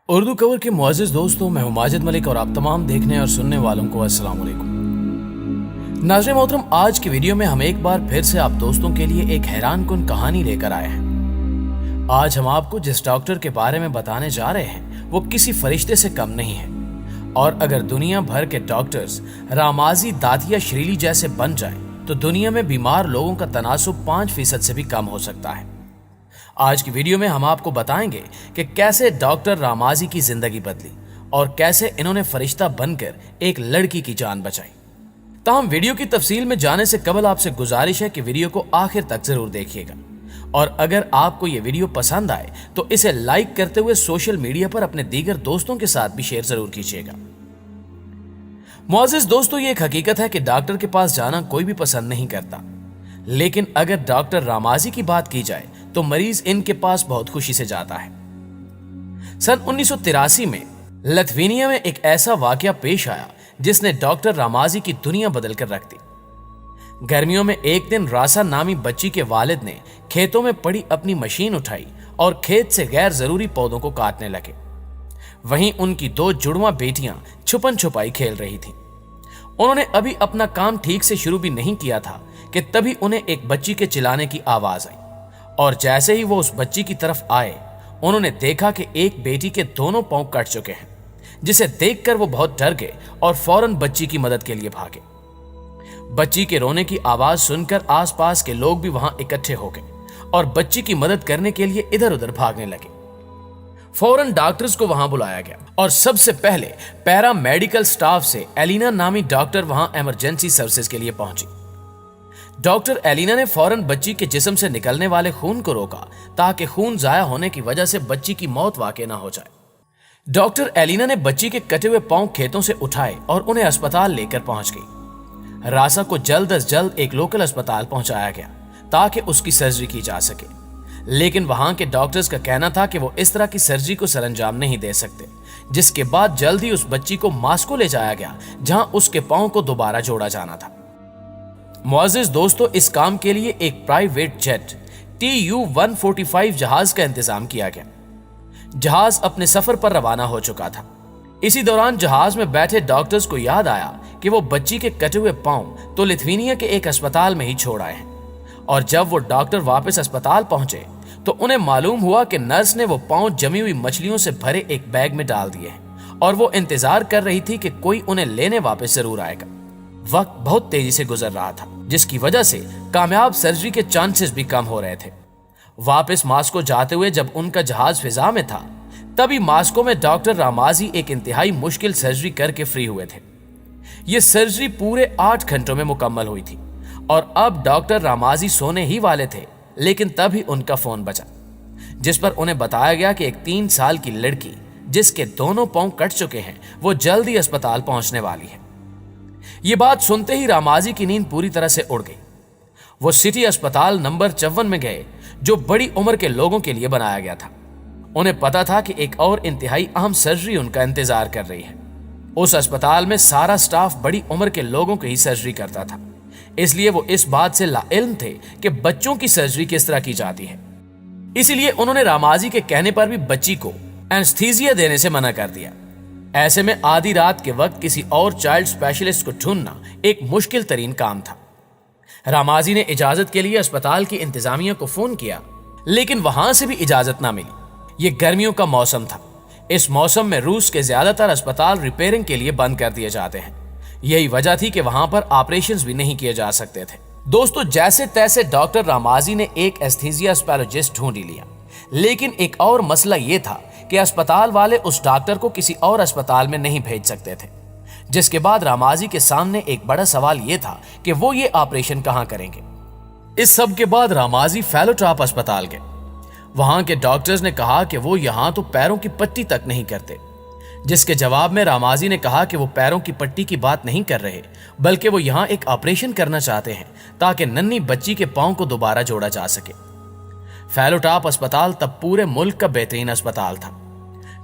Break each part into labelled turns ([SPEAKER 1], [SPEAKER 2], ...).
[SPEAKER 1] Urdu cover के मुअज़्ज़िज़ दोस्तों, मैं हूं माजिद मलिक और आप तमाम देखने और सुनने वालों को अस्सलाम वालेकुम। नाज़रीन मोहतरम, आज की वीडियो में हम एक बार फिर से आप दोस्तों के लिए एक हैरानकुन कहानी लेकर आए हैं। आज हम आपको जिस डॉक्टर के बारे में बताने जा रहे हैं वो किसी फरिश्ते से कम नहीं है, और अगर दुनिया भर के डॉक्टर्स रामाजी, दातिया, श्रीली जैसे बन जाएं तो दुनिया में बीमार लोगों का तनासुब 5% से भी कम हो सकता है। आज की वीडियो में हम आपको बताएंगे कि कैसे डॉक्टर रामाजी की जिंदगी बदली और कैसे इन्होंने फरिश्ता बनकर एक लड़की की जान बचाई। ताहम वीडियो की तफसील में जाने से कबल आपसे गुजारिश है कि वीडियो को आखिर तक जरूर देखिएगा, और अगर आपको ये वीडियो पसंद आए तो इसे लाइक करते हुए सोशल मीडिया पर अपने दीगर दोस्तों के साथ भी शेयर जरूर कीजिएगा। मुअज़्ज़िज़ दोस्तों, ये एक हकीकत है कि डॉक्टर के पास जाना कोई भी पसंद नहीं करता, लेकिन अगर डॉक्टर रामाजी की बात की जाए तो मरीज इनके पास बहुत खुशी से जाता है। सन 1983 में लिथुआनिया में एक ऐसा वाकया पेश आया जिसने डॉक्टर रामाजी की दुनिया बदल कर रख दी। गर्मियों में एक दिन रासा नामी बच्ची के वालिद ने खेतों में पड़ी अपनी मशीन उठाई और खेत से गैर जरूरी पौधों को काटने लगे। वहीं उनकी 2 जुड़वा बेटियां छुपन छुपाई खेल रही थीं। उन्होंने अभी अपना काम ठीक से शुरू भी नहीं किया था कि तभी उन्हें एक बच्ची के चिल्लाने की आवाज आई, और जैसे ही वो उस बच्ची की तरफ आए उन्होंने देखा कि एक बेटी के दोनों पांव कट चुके हैं, जिसे देखकर वो बहुत डर गए और फौरन बच्ची की मदद के लिए भागे। बच्ची के रोने की आवाज सुनकर आसपास के लोग भी वहां इकट्ठे हो गए और बच्ची की मदद करने के लिए इधर उधर भागने लगे। फौरन डॉक्टर्स को वहां बुलाया गया और सबसे पहले पैरा मेडिकल स्टाफ से एलिना नामी डॉक्टर वहां इमरजेंसी सर्विसेज के लिए पहुंची। डॉक्टर एलिना ने फौरन बच्ची के जिस्म से निकलने वाले खून को रोका ताकि खून जाया होने की वजह से बच्ची की मौत वाक़ई ना हो जाए। डॉक्टर एलिना ने बच्ची के कटे हुए पांव खेतों से उठाए और उन्हें अस्पताल लेकर पहुंच गई। रासा को जल्द अज जल्द एक लोकल अस्पताल पहुंचाया गया ताकि उसकी सर्जरी की जा सके, लेकिन वहां के डॉक्टर्स का कहना था कि वो इस तरह की सर्जरी को सरंजाम नहीं दे सकते, जिसके बाद जल्द ही उस बच्ची को मास्को ले जाया गया जहां उसके पांव को दोबारा जोड़ा जाना था। मुअज़्ज़िज़ दोस्तों, इस काम के लिए एक प्राइवेट जेट TU-145 जहाज का इंतजाम किया गया। जहाज अपने सफर पर रवाना हो चुका था। इसी दौरान जहाज में बैठे डॉक्टर्स को याद आया कि वो बच्ची के कटे हुए पांव तो लिथुआनिया के एक अस्पताल में ही छोड़ आए हैं, और जब वो डॉक्टर वापस अस्पताल पहुंचे तो उन्हें मालूम हुआ कि नर्स ने वो पांव जमी हुई मछलियों से भरे एक बैग में डाल दिए हैं और वो इंतजार कर रही थी कि कोई उन्हें लेने वापस जरूर आएगा। वक्त बहुत तेजी से गुजर रहा था, जिसकी वजह से कामयाब सर्जरी के चांसेस भी कम हो रहे थे। वापस मास्को जाते हुए जब उनका जहाज फिजा में था, तभी मास्को में डॉक्टर रामाजी एक इंतहाई मुश्किल सर्जरी करके फ्री हुए थे। यह सर्जरी पूरे 8 घंटों में मुकम्मल हुई थी और अब डॉक्टर रामाजी सोने ही वाले थे, लेकिन तभी उनका फोन बजा, जिस पर उन्हें बताया गया कि एक 3 साल की लड़की जिसके दोनों पांव कट चुके हैं वो जल्द ही अस्पताल पहुंचने वाली है। ये बात सुनते ही रामाजी की नींद पूरी तरह से उड़ गई। वो सिटी अस्पताल नंबर 54 में गए, जो बड़ी उम्र के लोगों के लिए बनाया गया था। उन्हें पता था कि एक और इंतहाई अहम सर्जरी उनका इंतजार कर रही है। उस अस्पताल में सारा स्टाफ बड़ी उम्र के लोगों की ही सर्जरी करता था, इसलिए वो इस बात से लाइल्म थे कि बच्चों की सर्जरी किस तरह की जाती है। इसीलिए उन्होंने रामाजी के कहने पर भी बच्ची को एनेस्थीसिया देने से मना कर दिया। ऐसे में आधी रात के वक्त किसी और चाइल्ड स्पेशलिस्ट को ढूंढना एक मुश्किल तरीन काम था। रामाजी ने इजाजत के लिए अस्पताल की इंतजामिया को फोन किया, लेकिन वहां से भी इजाजत ना मिली। यह गर्मियों का मौसम था। इस मौसम में रूस के ज्यादातर अस्पताल रिपेयरिंग के लिए बंद कर दिए जाते हैं। यही वजह थी कि वहां पर ऑपरेशंस भी नहीं किए जा सकते थे। दोस्तों, जैसे तैसे डॉक्टर रामाजी ने एक एस्थीसिया स्पेशलिस्ट ढूंढ लिया, लेकिन एक और मसला यह था कि अस्पताल वाले उस डॉक्टर को किसी और अस्पताल में नहीं भेज सकते थे, जिसके बाद रामाजी के सामने एक बड़ा सवाल यह था कि वो ये ऑपरेशन कहां करेंगे। इस सब के बाद रामाजी फेलोटॉप अस्पताल गए। वहां के डॉक्टर्स ने कहा कि वो यहां तो पैरों की पट्टी तक नहीं करते, जिसके जवाब में रामाजी ने कहा कि वो पैरों की पट्टी की बात नहीं कर रहे, बल्कि वो यहां एक ऑपरेशन करना चाहते हैं ताकि नन्ही बच्ची के पांव को दोबारा जोड़ा जा सके। फेलोटॉप अस्पताल तब पूरे मुल्क का बेहतरीन अस्पताल था।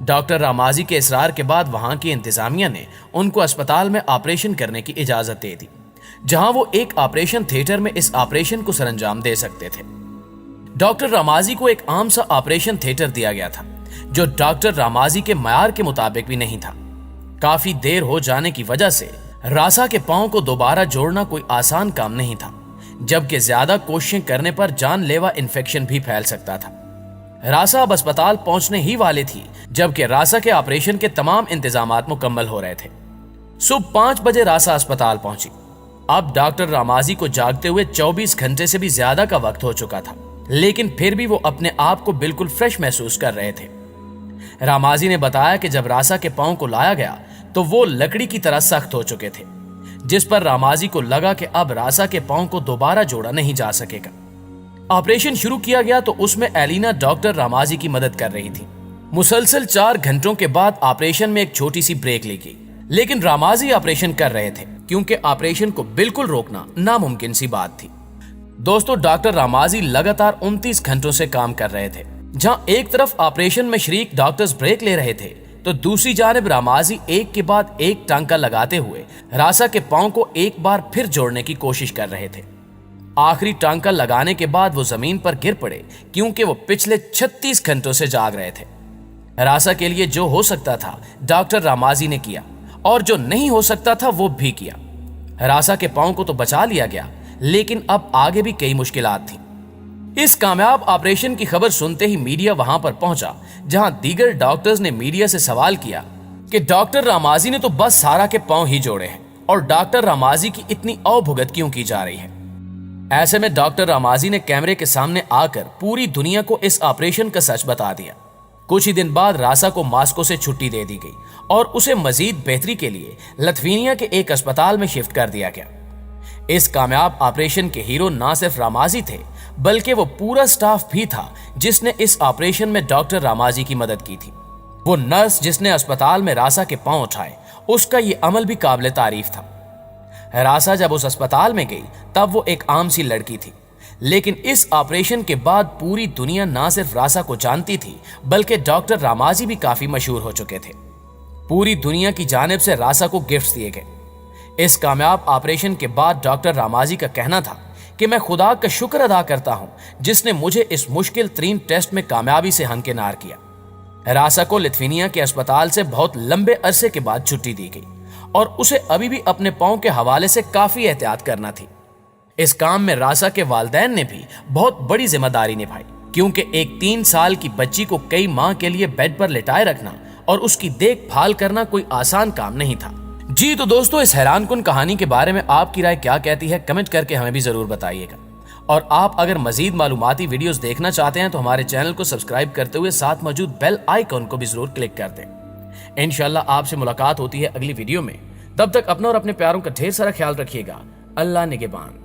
[SPEAKER 1] डॉक्टर रामाजी के इसरार के बाद वहां की इंतजामिया ने उनको अस्पताल में ऑपरेशन करने की इजाजत दे दी, जहां वो एक ऑपरेशन थिएटर में इस ऑपरेशन को सरंजाम दे सकते थे। डॉक्टर रामाजी को एक आम सा ऑपरेशन थिएटर दिया गया था, जो डॉक्टर रामाजी के मायार के मुताबिक भी नहीं था। काफी देर हो जाने की वजह से रासा के पांव को दोबारा जोड़ना कोई आसान काम नहीं था, जबकि ज्यादा कोशिशें करने पर जानलेवा इन्फेक्शन भी फैल सकता था। रासा अब अस्पताल पहुंचने ही वाली थी, जबकि रासा के ऑपरेशन के तमाम इंतजामात मुकम्मल हो रहे थे। सुबह 5 बजे रासा अस्पताल पहुंची। अब डॉक्टर रामाजी को जागते हुए 24 घंटे से भी ज्यादा का वक्त हो चुका था, लेकिन फिर भी वो अपने आप को बिल्कुल फ्रेश महसूस कर रहे थे। रामाजी ने बताया कि जब रासा के पांव को लाया गया तो वो लकड़ी की तरह सख्त हो चुके थे, जिस पर रामाजी को लगा कि अब रासा के पांव को दोबारा जोड़ा नहीं जा सकेगा। ऑपरेशन शुरू किया गया तो उसमें एलिना डॉक्टर रामाजी की मदद कर रही थी। मुसलसल 4 घंटों के बाद ऑपरेशन में एक छोटी सी ब्रेक ली गई, लेकिन रामाजी ऑपरेशन कर रहे थे, क्योंकि ऑपरेशन को बिल्कुल रोकना नामुमकिन सी बात थी। दोस्तों, डॉक्टर रामाजी लगातार 29 घंटों से काम कर रहे थे। जहां एक तरफ ऑपरेशन में शरीक डॉक्टर्स ब्रेक ले रहे थे, तो दूसरी जानिब रामाजी एक के बाद एक टांका लगाते हुए रासा के पांव को एक बार फिर जोड़ने की कोशिश कर रहे थे। आखिरी टांका लगाने के बाद वो जमीन पर गिर पड़े, क्योंकि वो पिछले 36 घंटों से जाग रहे थे। रासा के लिए जो हो सकता था डॉक्टर रामाजी ने किया, और जो नहीं हो सकता था वो भी किया। रासा के पांव को तो बचा लिया गया, लेकिन अब आगे भी कई मुश्किलात थी। इस कामयाब ऑपरेशन की खबर सुनते ही मीडिया वहां पर पहुंचा, जहां दीगर डॉक्टर्स ने मीडिया से सवाल किया कि डॉक्टर रामाजी ने तो बस सारा के पांव ही जोड़े हैं, और डॉक्टर रामाजी की इतनी अवभुगत क्यों की जा रही है। ऐसे में डॉक्टर रामाजी ने कैमरे के सामने आकर पूरी दुनिया को इस ऑपरेशन का सच बता दिया। कुछ ही दिन बाद रासा को मास्को से छुट्टी दे दी गई और उसे मजीद बेहतरी के लिए लिथुआनिया के एक अस्पताल में शिफ्ट कर दिया गया। इस कामयाब ऑपरेशन के हीरो ना सिर्फ रामाजी थे, बल्कि वो पूरा स्टाफ भी था जिसने इस ऑपरेशन में डॉक्टर रामाजी की मदद की थी। वो नर्स जिसने अस्पताल में रासा के पांव उठाए, उसका ये अमल भी काबिल तारीफ था। रासा जब उस अस्पताल में गई तब वो एक आम सी लड़की थी, लेकिन इस ऑपरेशन के बाद पूरी दुनिया ना सिर्फ रासा को जानती थी, बल्कि डॉक्टर रामाजी भी काफी मशहूर हो चुके थे। पूरी दुनिया की जानिब से रासा को गिफ्ट्स दिए गए। इस कामयाब ऑपरेशन के बाद डॉक्टर रामाजी का कहना था कि मैं खुदा का शुक्र अदा करता हूं जिसने मुझे इस मुश्किल तरीन टेस्ट में कामयाबी से हमकिनार किया। रासा को लिथुआनिया के अस्पताल से बहुत लंबे अरसे के बाद छुट्टी दी गई, और उसे अभी भी अपने पांव के हवाले से काफी एहतियात करना थी। इस काम में रासा के वालिदैन ने भी बहुत बड़ी जिम्मेदारी निभाई, क्योंकि एक 3 साल की बच्ची को कई माह के लिए बेड पर लिटाए रखना और उसकी देखभाल करना कोई आसान काम नहीं था। जी तो दोस्तों, इस हैरानकुन कहानी के बारे में आपकी राय क्या कहती है, कमेंट करके हमें भी जरूर बताइएगा। और आप अगर मजीद मालूमाती वीडियोस देखना चाहते हैं तो हमारे चैनल को सब्सक्राइब करते हुए साथ मौजूद बेल आइकॉन को भी जरूर क्लिक कर दें। इंशाल्लाह आपसे मुलाकात होती है अगली वीडियो में। तब तक अपना और अपने प्यारों का ढेर सारा ख्याल रखिएगा। अल्लाह निगहबान।